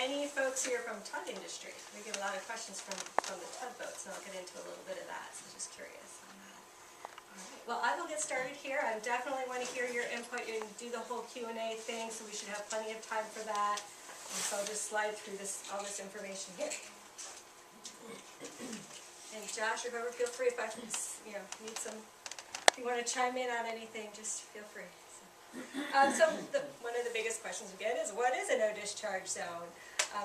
Any folks here from tug industry? We get a lot of questions from the tugboats, and I'll get into a little bit of that, so just curious on that. All right. Well, I will get started here. I definitely want to hear your input and do the whole Q&A thing, so we should have plenty of time for that. And so I'll just slide through all this information here. And Josh or whoever, feel free if I need some, if you want to chime in on anything, just feel free. One of the biggest questions we get is, what is a no-discharge zone?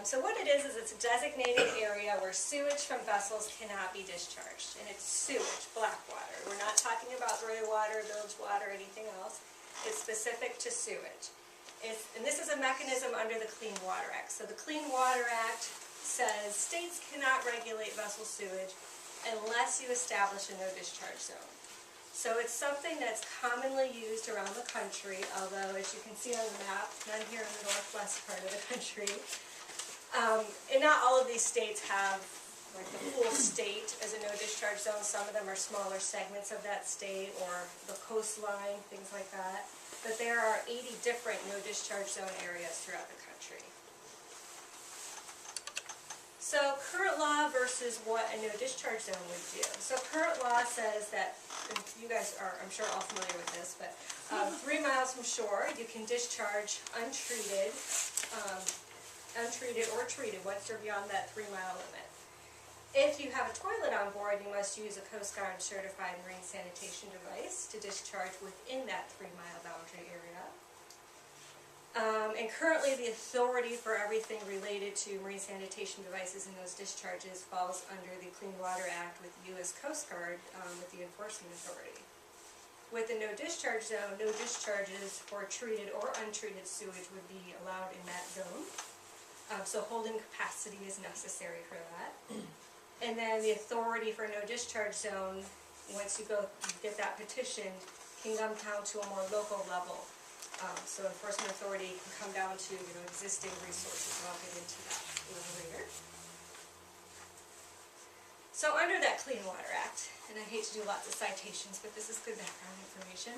So what it is it's a designated area where sewage from vessels cannot be discharged. And it's sewage, black water. We're not talking about gray water, village water, anything else. It's specific to sewage. And this is a mechanism under the Clean Water Act. So the Clean Water Act says states cannot regulate vessel sewage unless you establish a no-discharge zone. So it's something that's commonly used around the country, although as you can see on the map, none here in the northwest part of the country. And not all of these states have like the full state as a no-discharge zone. Some of them are smaller segments of that state or the coastline, things like that. But there are 80 different no-discharge zone areas throughout the country. So current law versus what a no-discharge zone would do. So current law says that, and you guys are, I'm sure, all familiar with this, but 3 miles from shore, you can discharge untreated or treated once you're beyond that 3-mile limit. If you have a toilet on board, you must use a Coast Guard certified marine sanitation device to discharge within that 3-mile boundary area. And currently the authority for everything related to marine sanitation devices and those discharges falls under the Clean Water Act with the U.S. Coast Guard with the enforcement authority. With the no-discharge zone, no discharges for treated or untreated sewage would be allowed in that zone. So holding capacity is necessary for that. And then the authority for no-discharge zone, once you get that petitioned, can come down to a more local level. So enforcement authority can come down to existing resources, and I'll get into that a little later. So under that Clean Water Act, and I hate to do lots of citations, but this is good background information,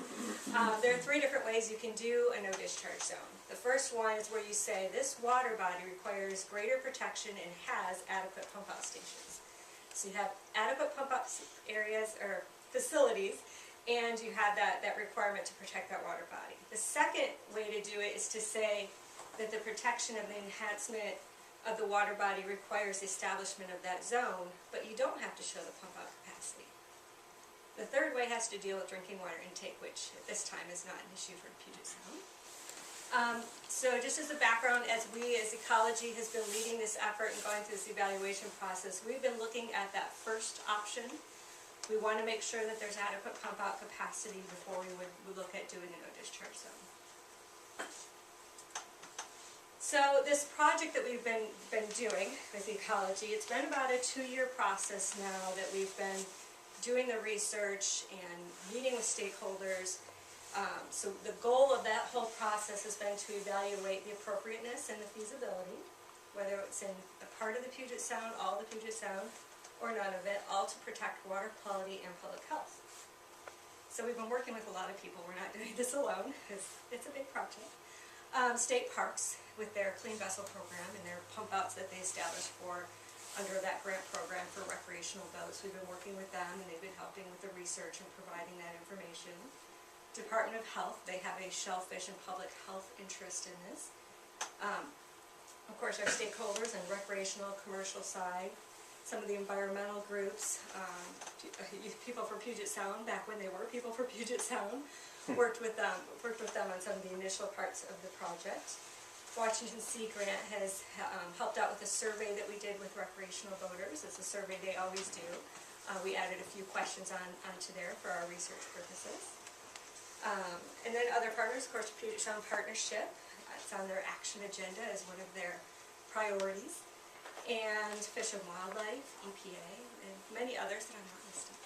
there are 3 different ways you can do a no-discharge zone. The first one is where you say this water body requires greater protection and has adequate pump-out stations. So you have adequate pump-out areas or facilities, and you have that requirement to protect that water body. The second way to do it is to say that the protection of the enhancement of the water body requires the establishment of that zone, but you don't have to show the pump-out capacity. The third way has to deal with drinking water intake, which at this time is not an issue for Puget Sound. So just as a background, as Ecology has been leading this effort and going through this evaluation process, we've been looking at that first option. We want to make sure that there's adequate pump-out capacity before we would look at doing a no-discharge zone. So this project that we've been doing with Ecology, it's been about a 2-year process now that we've been doing the research and meeting with stakeholders. So the goal of that whole process has been to evaluate the appropriateness and the feasibility, whether it's in a part of the Puget Sound, all the Puget Sound, or none of it, all to protect water quality and public health. So we've been working with a lot of people. We're not doing this alone. It's a big project. State parks with their clean vessel program and their pump outs that they established under that grant program for recreational boats. We've been working with them, and they've been helping with the research and providing that information. Department of Health, they have a shellfish and public health interest in this. Of course, our stakeholders on recreational, commercial side, some of the environmental groups, people from Puget Sound, back when they were people from Puget Sound, worked with them on some of the initial parts of the project. Washington Sea Grant has helped out with a survey that we did with recreational boaters. It's a survey they always do. We added a few questions onto there for our research purposes. And then other partners, of course, Puget Sound Partnership. It's on their action agenda as one of their priorities. And Fish and Wildlife, EPA, and many others that I'm not listing.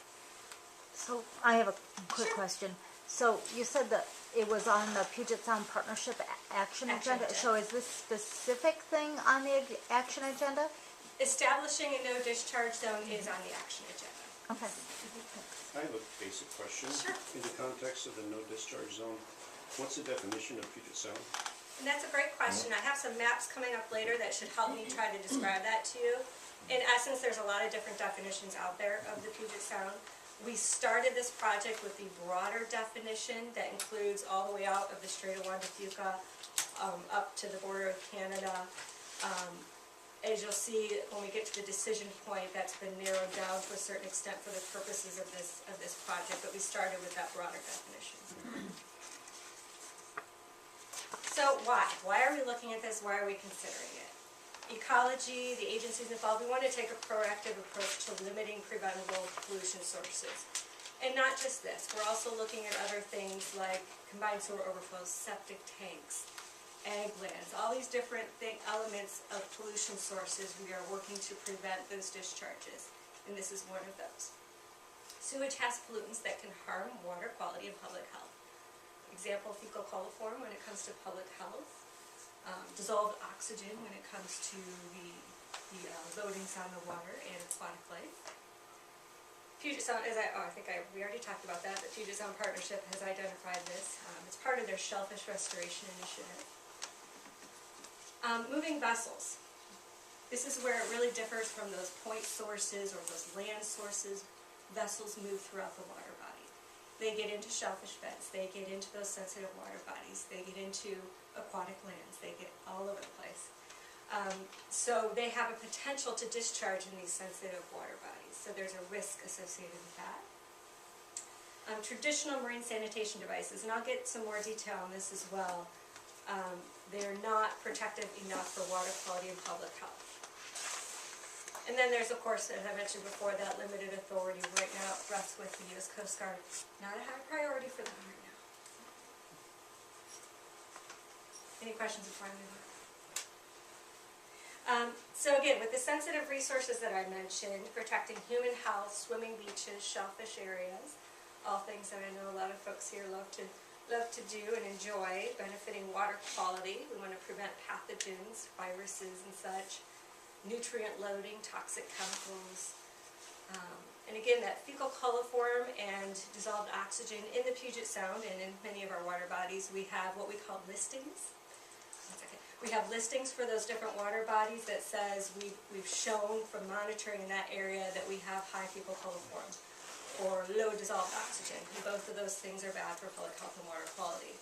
So I have a quick question. So you said that it was on the Puget Sound Partnership action agenda. So is this specific thing on the action agenda? Establishing a no-discharge zone is on the action agenda. Okay. I have a basic question. Sure. In the context of the no-discharge zone, what's the definition of Puget Sound? And that's a great question. I have some maps coming up later that should help me try to describe that to you. In essence, there's a lot of different definitions out there of the Puget Sound. We started this project with the broader definition that includes all the way out of the Strait of Jankowiak up to the border of Canada. As you'll see, when we get to the decision point, that's been narrowed down to a certain extent for the purposes of this project, but we started with that broader definition. So why? Why are we looking at this? Why are we considering it? Ecology, the agencies involved, we want to take a proactive approach to limiting preventable pollution sources. And not just this, we're also looking at other things like combined sewer overflows, septic tanks, ag lands, all these different elements of pollution sources. We are working to prevent those discharges, and this is one of those. Sewage has pollutants that can harm water quality and public health. Example, fecal coliform when it comes to public health. Dissolved oxygen when it comes to the loadings on the water and aquatic life. Puget Sound, we already talked about that, the Puget Sound Partnership has identified this. It's part of their Shellfish Restoration Initiative. Moving vessels. This is where it really differs from those point sources or those land sources. Vessels move throughout the water body. They get into shellfish beds, they get into those sensitive water bodies, they get into aquatic lands, they get all over the place. So they have a potential to discharge in these sensitive water bodies, so there's a risk associated with that. Traditional marine sanitation devices, and I'll get some more detail on this as well, they're not protective enough for water quality and public health. And then there's, of course, as I mentioned before, that limited authority right now rests with the U.S. Coast Guard. Not a high priority for them right now. Any questions before I move on? So again, with the sensitive resources that I mentioned, protecting human health, swimming beaches, shellfish areas, all things that I know a lot of folks here love to do and enjoy, benefiting water quality. We want to prevent pathogens, viruses and such. Nutrient loading, toxic chemicals, and again that fecal coliform and dissolved oxygen in the Puget Sound and in many of our water bodies. We have what we call listings. We have listings for those different water bodies that says we've shown from monitoring in that area that we have high fecal coliform or low dissolved oxygen, and both of those things are bad for public health and water quality.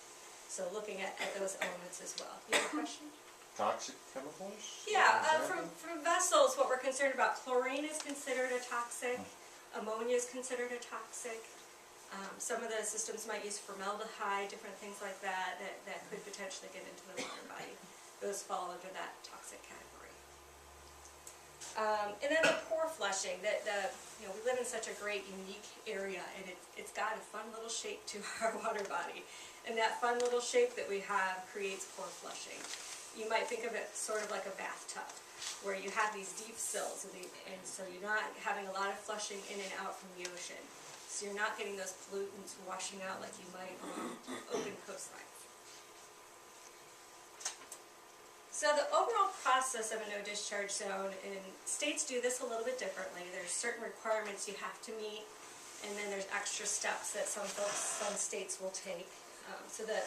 So looking at those elements as well. You have a question? Toxic chemicals? Yeah, from vessels, what we're concerned about, chlorine is considered a toxic, ammonia is considered a toxic. Some of the systems might use formaldehyde, different things like that could potentially get into the water body. Those fall under that toxic category. And then the pore flushing, we live in such a great, unique area, and it's got a fun little shape to our water body. And that fun little shape that we have creates pore flushing. You might think of it sort of like a bathtub, where you have these deep sills, and so you're not having a lot of flushing in and out from the ocean. So you're not getting those pollutants washing out like you might on open coastlines. So the overall process of a no-discharge zone, and states do this a little bit differently. There's certain requirements you have to meet, and then there's extra steps that some states will take. So the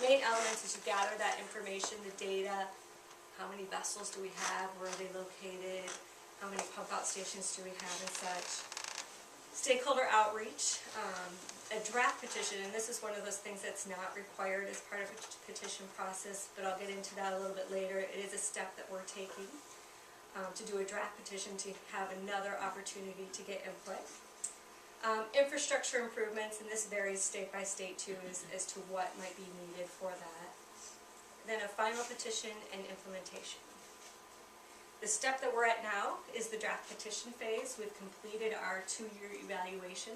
main elements is you gather that information, the data, how many vessels do we have, where are they located, how many pump out stations do we have and such. Stakeholder outreach, a draft petition, and this is one of those things that's not required as part of a petition process, but I'll get into that a little bit later. It is a step that we're taking to do a draft petition to have another opportunity to get input. Infrastructure improvements, and this varies state by state too, as to what might be needed for that. Then a final petition and implementation. The step that we're at now is the draft petition phase. We've completed our 2-year evaluation.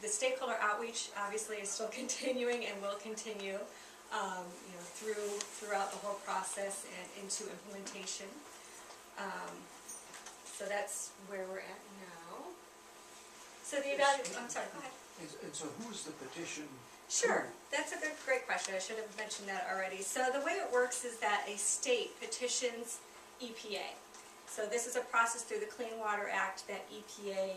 The stakeholder outreach obviously is still continuing and will continue throughout the whole process and into implementation. So that's where we're at now. So the evaluation, I'm sorry, go ahead. And so who's the petition? Sure, that's a great question. I should have mentioned that already. So the way it works is that a state petitions EPA. So this is a process through the Clean Water Act that EPA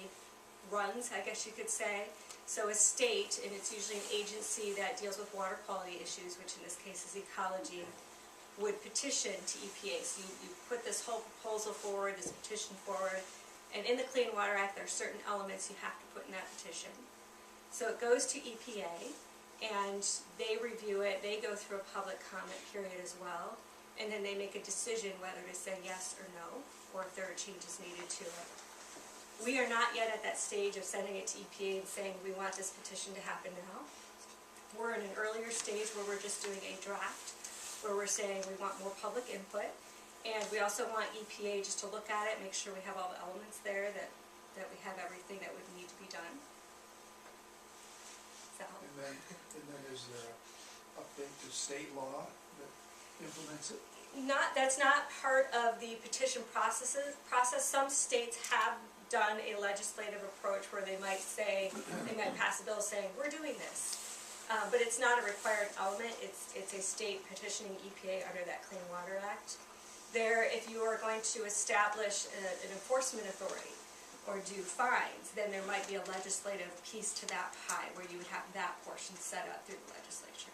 runs, I guess you could say. So a state, and it's usually an agency that deals with water quality issues, which in this case is Ecology, would petition to EPA. So you put this whole proposal forward, this petition forward, and in the Clean Water Act there are certain elements you have to put in that petition. So it goes to EPA, and they review it, they go through a public comment period as well, and then they make a decision whether to say yes or no, or if there are changes needed to it. We are not yet at that stage of sending it to EPA and saying we want this petition to happen now. We're in an earlier stage where we're just doing a draft, where we're saying we want more public input, and we also want EPA just to look at it, make sure we have all the elements there, that we have everything that would need to be done. Does that help? And then is there an update to state law that implements it? That's not part of the petition process. Some states have done a legislative approach where they might say, they might pass a bill saying, we're doing this. But it's not a required element. It's a state petitioning EPA under that Clean Water Act. There, if you are going to establish an enforcement authority or do fines, then there might be a legislative piece to that pie where you would have that portion set up through the legislature.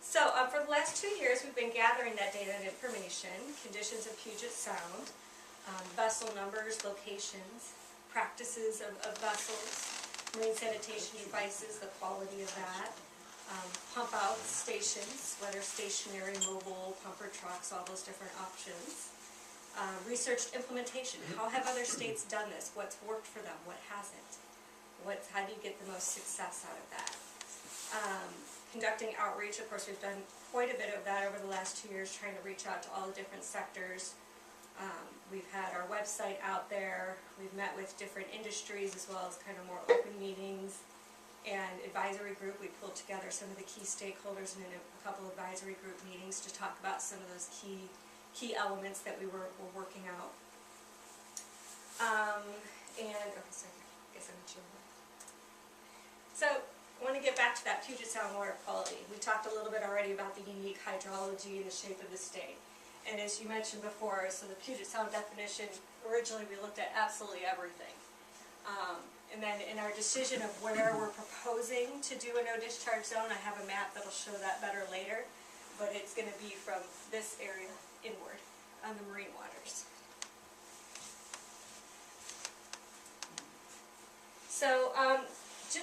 So for the last 2 years, we've been gathering that data and information, conditions of Puget Sound, vessel numbers, locations, practices of vessels, marine sanitation devices, the quality of that, pump out stations, whether stationary, mobile, pumper trucks, all those different options. Research implementation, how have other states done this? What's worked for them? What hasn't? How do you get the most success out of that? Conducting outreach, of course we've done quite a bit of that over the last 2 years, trying to reach out to all the different sectors. We've had our website out there, we've met with different industries as well as kind of more open meetings and advisory group. We pulled together some of the key stakeholders in a couple advisory group meetings to talk about some of those key elements that we were working out. Sorry, I guess I'm not sure. So, I want to get back to that Puget Sound water quality. We talked a little bit already about the unique hydrology and the shape of the state. And as you mentioned before, so the Puget Sound definition, originally we looked at absolutely everything. And then in our decision of where we're proposing to do a no discharge zone, I have a map that'll show that better later, but it's going to be from this area inward on the marine waters. So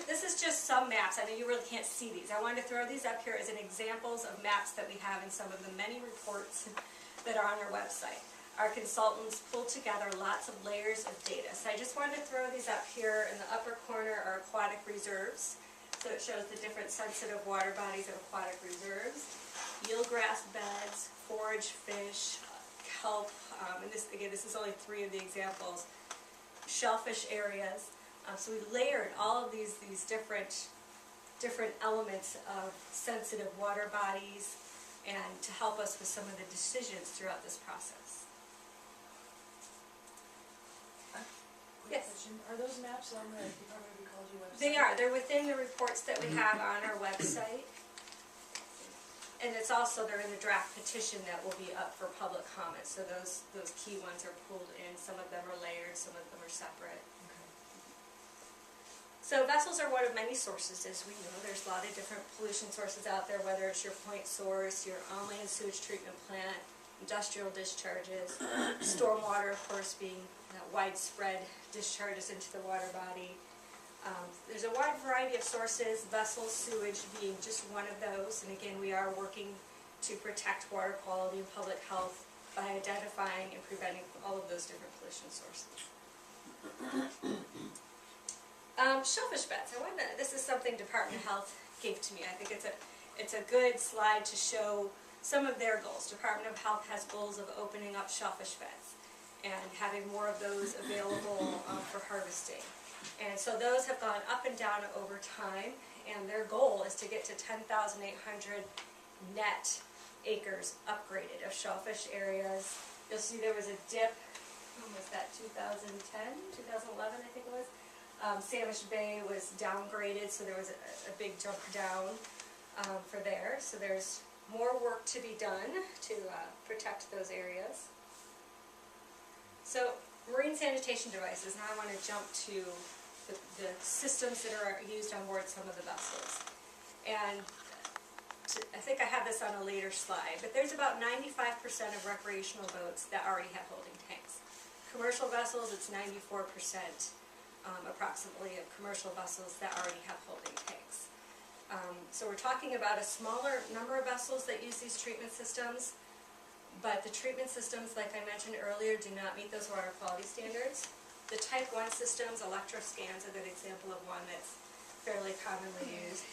this is just some maps. I know you really can't see these. I wanted to throw these up here as an examples of maps that we have in some of the many reports that are on our website. Our consultants pulled together lots of layers of data. So I just wanted to throw these up here. In the upper corner are aquatic reserves. So it shows the different sensitive water bodies of aquatic reserves. Eelgrass beds, forage fish, kelp, and this is only 3 of the examples. Shellfish areas. So we layered all of these different elements of sensitive water bodies and to help us with some of the decisions throughout this process. Yes? Question. Are those maps on the Department of Ecology website? They are. They're within the reports that we have on our website. And it's also, they're in the draft petition that will be up for public comment. So those key ones are pulled in. Some of them are layered, some of them are separate. Okay. So vessels are one of many sources, as we know. There's a lot of different pollution sources out there, whether it's your point source, your on-land sewage treatment plant, industrial discharges, stormwater, of course, being widespread discharges into the water body. There's a wide variety of sources, vessels, sewage being just one of those. And again, we are working to protect water quality and public health by identifying and preventing all of those different pollution sources. Shellfish beds. This is something Department of Health gave to me. I think it's a good slide to show some of their goals. Department of Health has goals of opening up shellfish beds and having more of those available for harvesting. And so those have gone up and down over time, and their goal is to get to 10,800 net acres upgraded of shellfish areas. You'll see there was a dip, when was that, 2010, 2011 I think it was? Sewage Bay was downgraded, so there was a big jump down for there. So there's more work to be done to protect those areas. So marine sanitation devices, now I want to jump to the systems that are used on board some of the vessels. And I think I have this on a later slide, but there's about 95% of recreational boats that already have holding tanks. Commercial vessels, it's 94% approximately of commercial vessels that already have holding tanks. So we're talking about a smaller number of vessels that use these treatment systems, but the treatment systems, like I mentioned earlier, do not meet those water quality standards. The type 1 systems, electroscans, a good example of one that's fairly commonly used,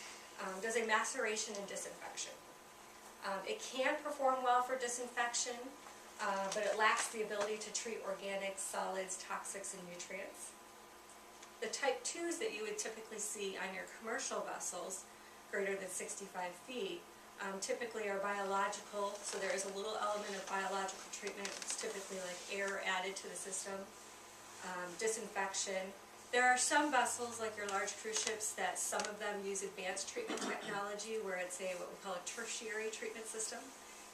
does a maceration and disinfection. It can perform well for disinfection, but it lacks the ability to treat organics, solids, toxics, and nutrients. The type 2s that you would typically see on your commercial vessels, greater than 65 feet, typically are biological, so there is a little element of biological treatment. It's typically like air added to the system, disinfection. There are some vessels, like your large cruise ships, that some of them use advanced treatment technology, where it's what we call a tertiary treatment system.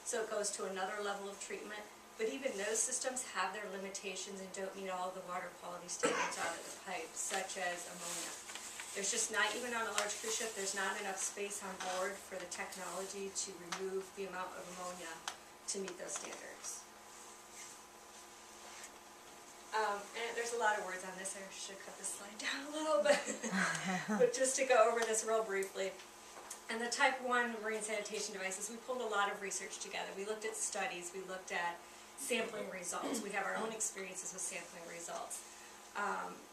So it goes to another level of treatment. But even those systems have their limitations and don't meet all of the water quality standards out of the pipe, such as ammonia. There's just not, even on a large cruise ship, there's not enough space on board for the technology to remove the amount of ammonia to meet those standards. And there's a lot of words on this. I should cut this slide down a little bit, but just to go over this real briefly. And the type 1 marine sanitation devices, we pulled a lot of research together. We looked at studies, we looked at sampling results. We have our own experiences with sampling results.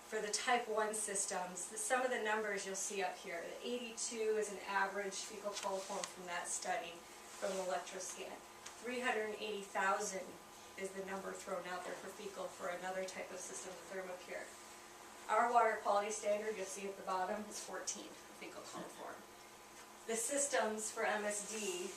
For the type 1 systems, some of the numbers you'll see up here. The 82 is an average fecal coliform from that study from the electroscan. 380,000 is the number thrown out there for fecal for another type of system, the thermopure. Our water quality standard, you'll see at the bottom, is 14 for fecal coliform. The systems for MSD,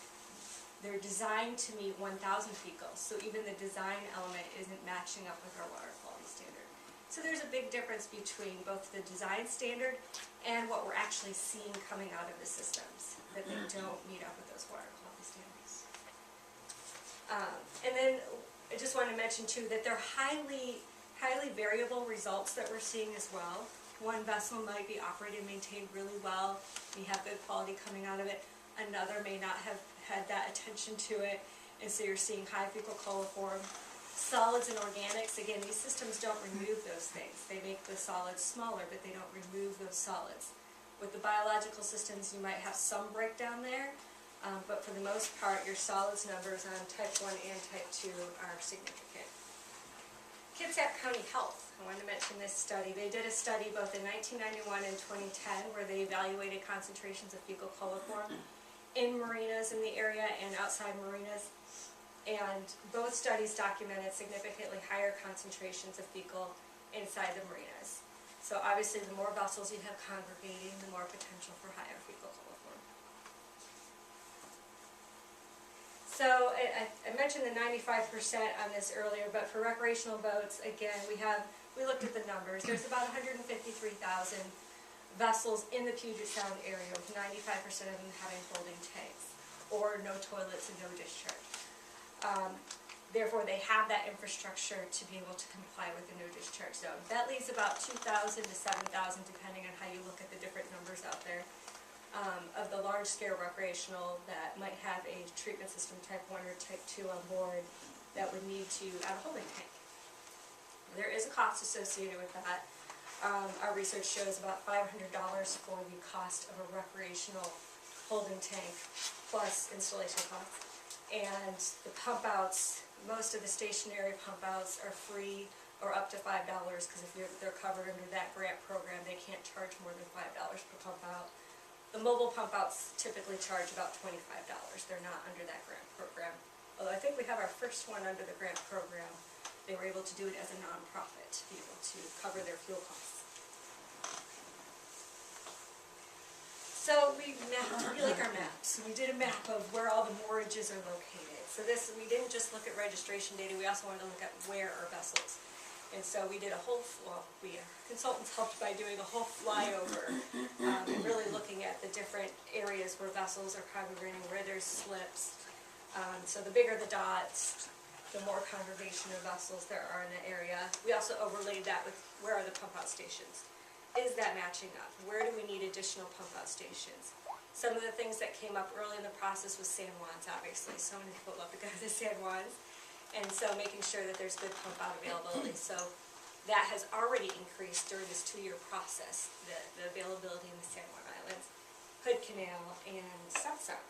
they're designed to meet 1,000 fecals, so even the design element isn't matching up with our water quality standard. So there's a big difference between both the design standard and what we're actually seeing coming out of the systems, that they don't meet up with those water quality standards. And then I just want to mention too that they're highly variable results that we're seeing as well. One vessel might be operated and maintained really well, we have good quality coming out of it. Another may not have had that attention to it, and so you're seeing high fecal coliform. Solids and organics, again, these systems don't remove those things. They make the solids smaller, but they don't remove those solids. With the biological systems, you might have some breakdown there, but for the most part, your solids numbers on type 1 and type 2 are significant. Kitsap County Health, I wanted to mention this study. They did a study both in 1991 and 2010 where they evaluated concentrations of fecal coliform in marinas in the area and outside marinas. And both studies documented significantly higher concentrations of fecal inside the marinas. So obviously the more vessels you have congregating, the more potential for higher fecal coliform. So I mentioned the 95% on this earlier, but for recreational boats, again, we looked at the numbers. There's about 153,000 vessels in the Puget Sound area, with 95% of them having holding tanks, or no toilets and no discharge. Therefore, they have that infrastructure to be able to comply with the no discharge zone. That leaves about 2,000 to 7,000, depending on how you look at the different numbers out there, of the large-scale recreational that might have a treatment system type 1 or type 2 on board that would need to have a holding tank. There is a cost associated with that. Our research shows about $500 for the cost of a recreational holding tank plus installation costs. And the pump outs, most of the stationary pump outs are free or up to $5, because if they're covered under that grant program, they can't charge more than $5 per pump out. The mobile pump outs typically charge about $25. They're not under that grant program. Although I think we have our first one under the grant program. They were able to do it as a nonprofit to be able to cover their fuel costs. So we like our maps. We did a map of where all the moorages are located. So we didn't just look at registration data, we also wanted to look at where are vessels. And so we did consultants helped by doing a whole flyover, and really looking at the different areas where vessels are congregating, where there's slips. So the bigger the dots, the more congregation of vessels there are in the area. We also overlaid that with where are the pump out stations? Is that matching up? Where do we need additional pump out stations? Some of the things that came up early in the process was San Juans, obviously. So many people love to go to the San Juans. And so making sure that there's good pump out availability. So that has already increased during this 2-year process, the availability in the San Juan Islands, Hood Canal, and South Sound.